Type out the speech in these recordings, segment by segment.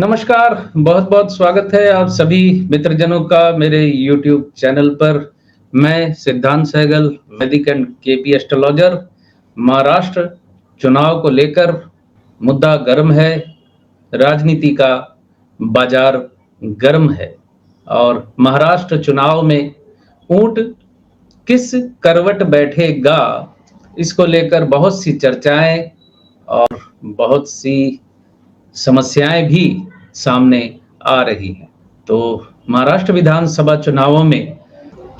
नमस्कार, बहुत-बहुत स्वागत है आप सभी मित्रजनों का मेरे YouTube चैनल पर। मैं सिद्धांत सहगल, वैदिक एंड केपी एस्ट्रोलॉजर। महाराष्ट्र चुनाव को लेकर मुद्दा गर्म है, राजनीति का बाजार गर्म है और महाराष्ट्र चुनाव में ऊंट किस करवट बैठेगा, इसको लेकर बहुत सी चर्चाएं और बहुत सी समस्याएं भी सामने आ रही हैं। तो महाराष्ट्र विधानसभा चुनावों में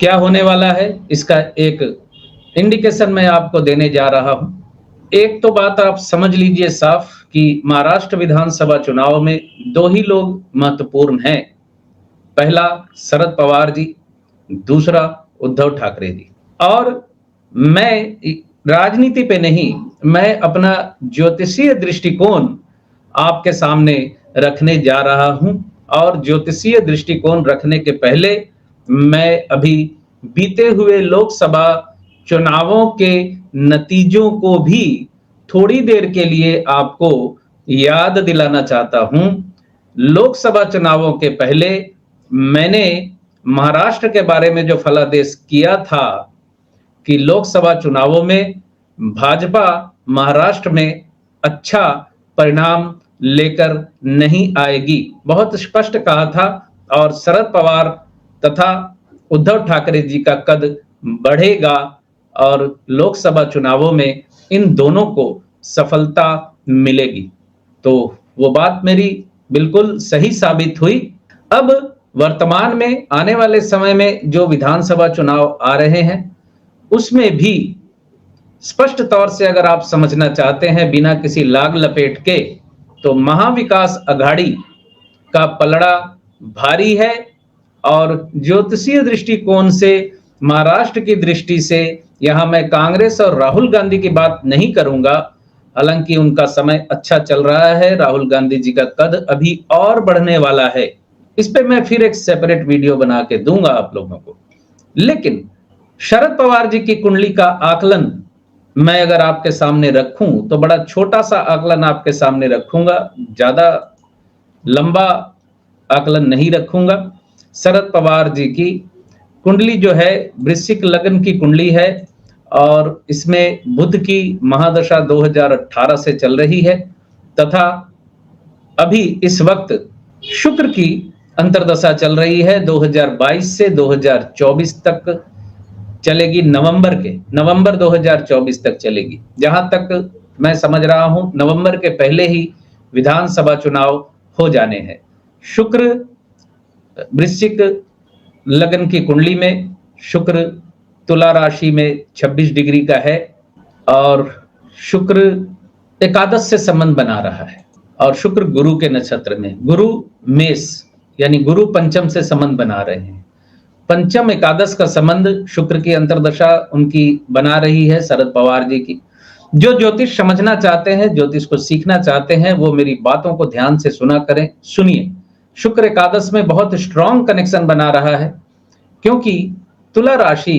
क्या होने वाला है, इसका एक इंडिकेशन मैं आपको देने जा रहा हूं। एक तो बात आप समझ लीजिए साफ कि महाराष्ट्र विधानसभा चुनाव में दो ही लोग महत्वपूर्ण हैं। पहला शरद पवार जी, दूसरा उद्धव ठाकरे जी। और मैं राजनीति पे नहीं, मैं अपना ज्योतिषीय दृष्टिकोण आपके सामने रखने जा रहा हूं। और ज्योतिषीय दृष्टिकोण रखने के पहले मैं अभी बीते हुए लोकसभा चुनावों के नतीजों को भी थोड़ी देर के लिए आपको याद दिलाना चाहता हूं। लोकसभा चुनावों के पहले मैंने महाराष्ट्र के बारे में जो फलादेश किया था कि लोकसभा चुनावों में भाजपा महाराष्ट्र में अच्छा परिणाम लेकर नहीं आएगी, बहुत स्पष्ट कहा था। और शरद पवार तथा उद्धव ठाकरे जी का कद बढ़ेगा और लोकसभा चुनावों में इन दोनों को सफलता मिलेगी। तो वो बात मेरी बिल्कुल सही साबित हुई। अब वर्तमान में आने वाले समय में जो विधानसभा चुनाव आ रहे हैं उसमें भी स्पष्ट तौर से अगर आप समझना चाहते हैं बिना किसी लाग लपेट के, तो महाविकास अघाड़ी का पलड़ा भारी है। और ज्योतिषीय दृष्टिकोण से, महाराष्ट्र की दृष्टि से, यहां मैं कांग्रेस और राहुल गांधी की बात नहीं करूंगा, हालांकि उनका समय अच्छा चल रहा है। राहुल गांधी जी का कद अभी और बढ़ने वाला है, इस पे मैं फिर एक सेपरेट वीडियो बना के दूंगा आप लोगों को। लेकिन शरद पवार जी की कुंडली का आकलन मैं अगर आपके सामने रखूं तो बड़ा छोटा सा आकलन आपके सामने रखूंगा, ज्यादा लंबा आकलन नहीं रखूंगा। शरद पवार जी की कुंडली जो है वृश्चिक लग्न की कुंडली है और इसमें बुध की महादशा 2018 से चल रही है तथा अभी इस वक्त शुक्र की अंतर्दशा चल रही है 2022 से 2024 तक चलेगी। नवंबर 2024 तक चलेगी। जहां तक मैं समझ रहा हूं नवंबर के पहले ही विधानसभा चुनाव हो जाने हैं। शुक्र वृश्चिक लग्न की कुंडली में, शुक्र तुला राशि में 26 डिग्री का है और शुक्र एकादश से संबंध बना रहा है और शुक्र गुरु के नक्षत्र में, गुरु मेष यानी गुरु पंचम से संबंध बना रहे हैं। पंचम एकादश का संबंध शुक्र की अंतर्दशा उनकी बना रही है शरद पवार जी की। जो ज्योतिष समझना चाहते हैं, ज्योतिष को सीखना चाहते हैं, वो मेरी बातों को ध्यान से सुनिए। शुक्र एकादश में बहुत स्ट्रॉन्ग कनेक्शन बना रहा है क्योंकि तुला राशि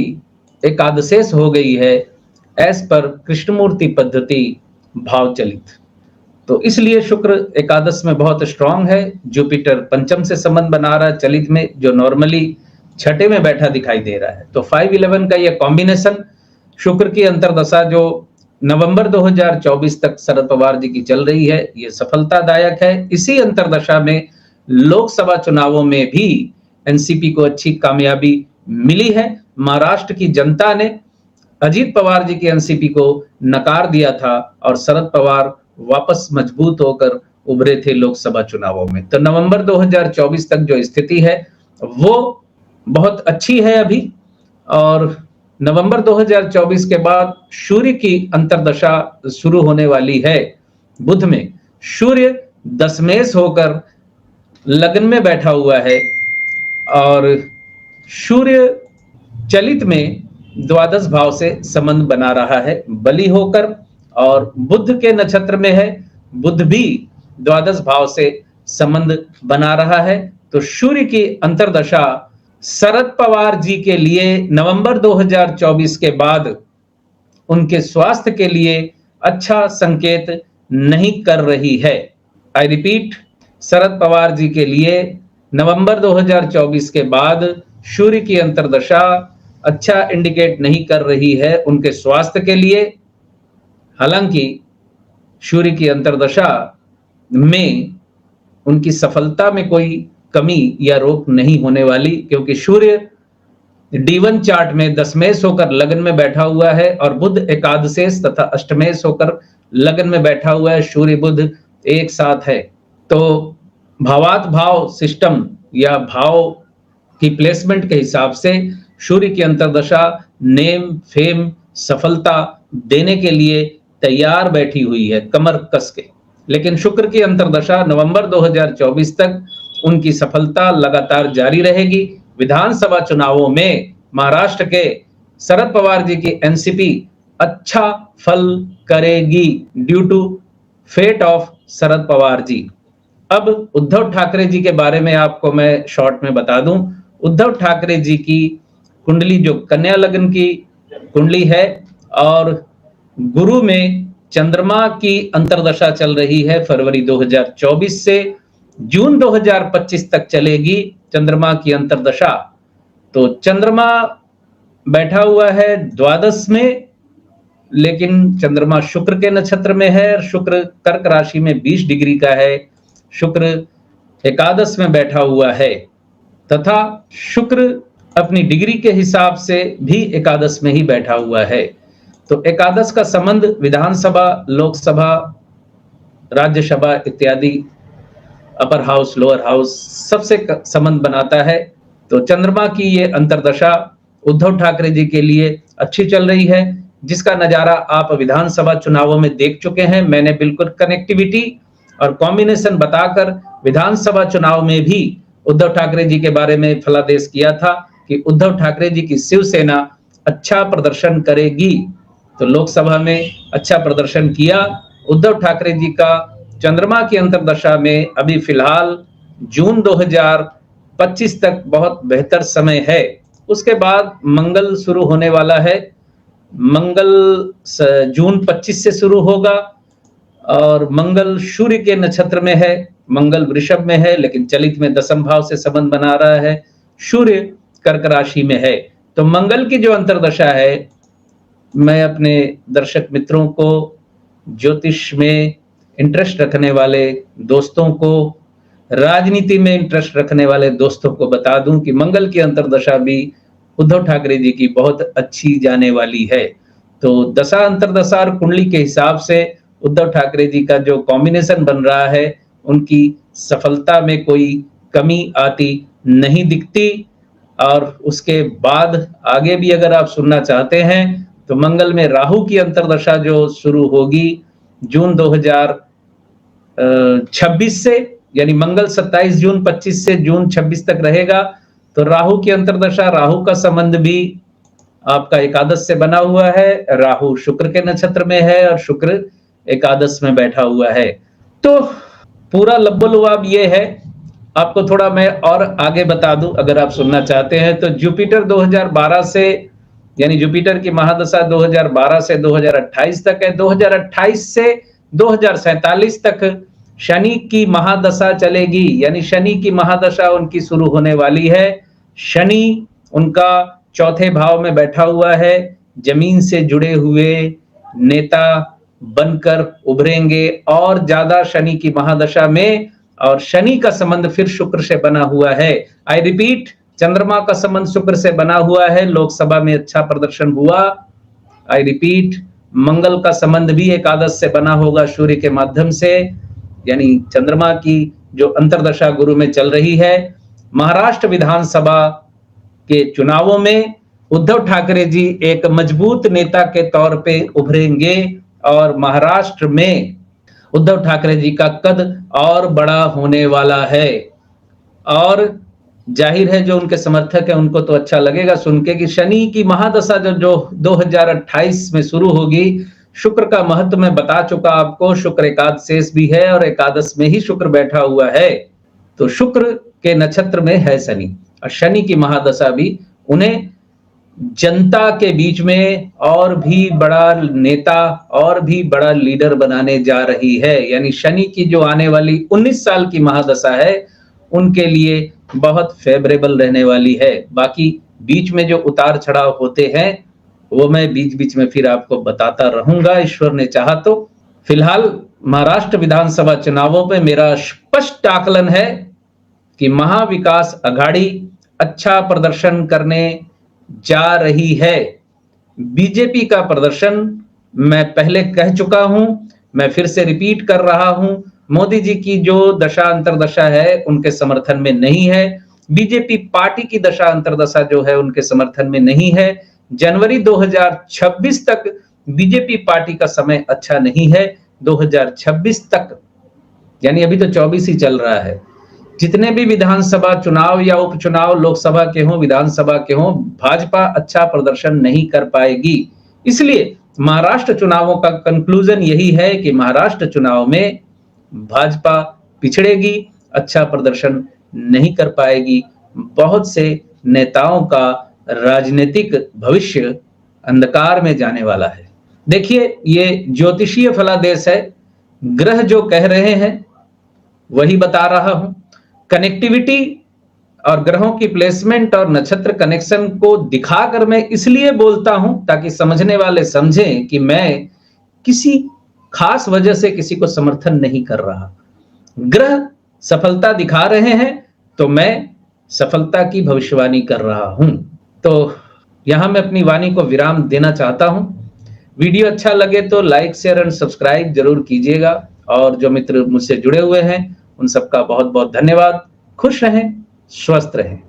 एकादशेश हो गई है एज पर कृष्णमूर्ति पद्धति भाव चलित। तो इसलिए शुक्र एकादश में बहुत स्ट्रॉन्ग है। जुपिटर पंचम से संबंध बना रहा है चलित में, जो नॉर्मली छठे में बैठा दिखाई दे रहा है। तो 5-11 का यह कॉम्बिनेशन, शुक्र की अंतर्दशा जो नवंबर 2024 तक शरद पवार जी की चल रही है, यह सफलतादायक है। इसी अंतर्दशा में लोकसभा चुनावों में भी एनसीपी को अच्छी कामयाबी मिली है। महाराष्ट्र की जनता ने अजीत पवार जी की एनसीपी को नकार दिया था और शरद पवार वापस मजबूत होकर उभरे थे लोकसभा चुनावों में। तो नवंबर 2024 तक जो स्थिति है वो बहुत अच्छी है अभी। और नवंबर 2024 के बाद सूर्य की अंतर्दशा शुरू होने वाली है बुध में। सूर्य दशमेश होकर लग्न में बैठा हुआ है और सूर्य चलित में द्वादश भाव से संबंध बना रहा है बली होकर, और बुध के नक्षत्र में है, बुध भी द्वादश भाव से संबंध बना रहा है। तो सूर्य की अंतर्दशा शरद पवार जी के लिए नवंबर 2024 के बाद उनके स्वास्थ्य के लिए अच्छा संकेत नहीं कर रही है। आई रिपीट, शरद पवार जी के लिए नवंबर 2024 के बाद सूर्य की अंतर्दशा अच्छा इंडिकेट नहीं कर रही है उनके स्वास्थ्य के लिए। हालांकि सूर्य की अंतर्दशा में उनकी सफलता में कोई कमी या रोक नहीं होने वाली, क्योंकि सूर्य D1 चार्ट में दशमेश होकर लग्न में बैठा हुआ है और बुध एकादशेश तथा अष्टमेश होकर लग्न में बैठा हुआ है। सूर्य बुध एक साथ है, तो भावात भाव सिस्टम या भाव की प्लेसमेंट के हिसाब से सूर्य की अंतर्दशा नेम फेम सफलता देने के लिए तैयार बैठी हुई है कमर कस के। लेकिन शुक्र की अंतर्दशा नवंबर 2024 तक उनकी सफलता लगातार जारी रहेगी। विधानसभा चुनावों में महाराष्ट्र के शरद पवार जी की एनसीपी अच्छा फल करेगी due to fate of Sharad Pawar ji. अब उद्धव ठाकरे जी के बारे में आपको मैं शॉर्ट में बता दूं। उद्धव ठाकरे जी की कुंडली जो कन्या लग्न की कुंडली है और गुरु में चंद्रमा की अंतर्दशा चल रही है फरवरी 2024 से जून 2025 तक चलेगी चंद्रमा की अंतर्दशा। तो चंद्रमा बैठा हुआ है द्वादश में, लेकिन चंद्रमा शुक्र के नक्षत्र में है। शुक्र कर्क राशि में 20 डिग्री का है। शुक्र एकादश में बैठा हुआ है तथा शुक्र अपनी डिग्री के हिसाब से भी एकादश में ही बैठा हुआ है। तो एकादश का संबंध विधानसभा, लोकसभा, राज्यसभा इत्यादि अपर हाउस, लोअर हाउस सबसे संबंध बनाता है। तो चंद्रमा की ये अंतर्दशा उद्धव ठाकरे जी के लिए अच्छी चल रही है, जिसका नजारा आप विधानसभा चुनावों में देख चुके हैं। मैंने बिल्कुल कनेक्टिविटी और कॉम्बिनेशन बताकर विधानसभा चुनाव में भी उद्धव ठाकरे जी के बारे में फलादेश किया था कि उद्धव ठाकरे जी की शिवसेना अच्छा प्रदर्शन करेगी। तो लोकसभा में अच्छा प्रदर्शन किया। उद्धव ठाकरे जी का चंद्रमा की अंतर्दशा में अभी फिलहाल जून 2025 तक बहुत बेहतर समय है। उसके बाद मंगल शुरू होने वाला है। मंगल जून 25 से शुरू होगा और मंगल सूर्य के नक्षत्र में है। मंगल वृषभ में है, लेकिन चलित में दशम भाव से संबंध बना रहा है। सूर्य कर्क राशि में है। तो मंगल की जो अंतर्दशा है, मैं अपने दर्शक मित्रों को, ज्योतिष में इंटरेस्ट रखने वाले दोस्तों को, राजनीति में इंटरेस्ट रखने वाले दोस्तों को बता दूं कि मंगल की अंतर्दशा भी उद्धव ठाकरे जी की बहुत अच्छी जाने वाली है। तो दशा अंतर्दशा और कुंडली के हिसाब से उद्धव ठाकरे जी का जो कॉम्बिनेशन बन रहा है, उनकी सफलता में कोई कमी आती नहीं दिखती। और उसके बाद आगे भी अगर आप सुनना चाहते हैं तो मंगल में राहु की अंतर्दशा जो शुरू होगी जून 2026 से, यानी मंगल 27 जून 25 से जून 26 तक रहेगा। तो राहु की अंतर्दशा, राहु का संबंध भी आपका एकादश से बना हुआ है। राहु शुक्र के नक्षत्र में है और शुक्र एकादश में बैठा हुआ है। तो पूरा लब्बो-लुआब ये है। आपको थोड़ा मैं और आगे बता दूं अगर आप सुनना चाहते हैं तो जुपिटर 2012 से, यानी जुपिटर की महादशा 2012 से 2028 तक है। 2028 से 2047 तक शनि की महादशा चलेगी, यानी शनि की महादशा उनकी शुरू होने वाली है। शनि उनका चौथे भाव में बैठा हुआ है। जमीन से जुड़े हुए नेता बनकर उभरेंगे और ज्यादा शनि की महादशा में। और शनि का संबंध फिर शुक्र से बना हुआ है। आई रिपीट, चंद्रमा का संबंध शुक्र से बना हुआ है। लोकसभा में अच्छा प्रदर्शन हुआ। आई रिपीट, मंगल का संबंध भी एकादश से बना होगा सूर्य के माध्यम से, यानी चंद्रमा की जो अंतर्दशा गुरु में चल रही है। महाराष्ट्र विधानसभा के चुनावों में उद्धव ठाकरे जी एक मजबूत नेता के तौर पे उभरेंगे और महाराष्ट्र में उद्धव ठाकरे जी का कद और बड़ा होने वाला है। और जाहिर है जो उनके समर्थक हैं उनको तो अच्छा लगेगा सुन के कि शनि की महादशा जो 2028 में शुरू होगी। शुक्र का महत्व मैं बता चुका आपको। शुक्र एकादशेष भी है और एकादश में ही शुक्र बैठा हुआ है। तो शुक्र के नक्षत्र में है शनि, और शनि की महादशा भी उन्हें जनता के बीच में और भी बड़ा नेता और भी बड़ा लीडर बनाने जा रही है। यानी शनि की जो आने वाली 19 साल की महादशा है उनके लिए बहुत फेवरेबल रहने वाली है। बाकी बीच में जो उतार चढ़ाव होते हैं वो मैं बीच बीच में फिर आपको बताता रहूंगा, ईश्वर ने चाहा तो। फिलहाल महाराष्ट्र विधानसभा चुनावों पे मेरा स्पष्ट आकलन है कि महाविकास आघाड़ी अच्छा प्रदर्शन करने जा रही है। बीजेपी का प्रदर्शन मैं पहले कह चुका हूं, मैं फिर से रिपीट कर रहा हूं, मोदी जी की जो दशा अंतरदशा है उनके समर्थन में नहीं है। बीजेपी पार्टी की दशा अंतरदशा जो है उनके समर्थन में नहीं है। जनवरी 2026 तक बीजेपी पार्टी का समय अच्छा नहीं है। 2026 तक यानी अभी तो 24 ही चल रहा है। जितने भी विधानसभा चुनाव या उपचुनाव लोकसभा के हों, विधानसभा के हों, भाजपा अच्छा प्रदर्शन नहीं कर पाएगी। इसलिए महाराष्ट्र चुनावों का कंक्लूजन यही है कि महाराष्ट्र चुनाव में भाजपा पिछड़ेगी, अच्छा प्रदर्शन नहीं कर पाएगी। बहुत से नेताओं का राजनीतिक भविष्य अंधकार में जाने वाला है। देखिए, ये ज्योतिषीय फलादेश है, ग्रह जो कह रहे हैं वही बता रहा हूं। कनेक्टिविटी और ग्रहों की प्लेसमेंट और नक्षत्र कनेक्शन को दिखाकर मैं इसलिए बोलता हूं ताकि समझने वाले समझें कि मैं किसी खास वजह से किसी को समर्थन नहीं कर रहा। ग्रह सफलता दिखा रहे हैं तो मैं सफलता की भविष्यवाणी कर रहा हूं। तो यहां मैं अपनी वाणी को विराम देना चाहता हूं। वीडियो अच्छा लगे तो लाइक, शेयर एंड सब्सक्राइब जरूर कीजिएगा। और जो मित्र मुझसे जुड़े हुए हैं उन सबका बहुत बहुत धन्यवाद। खुश रहें, स्वस्थ रहें।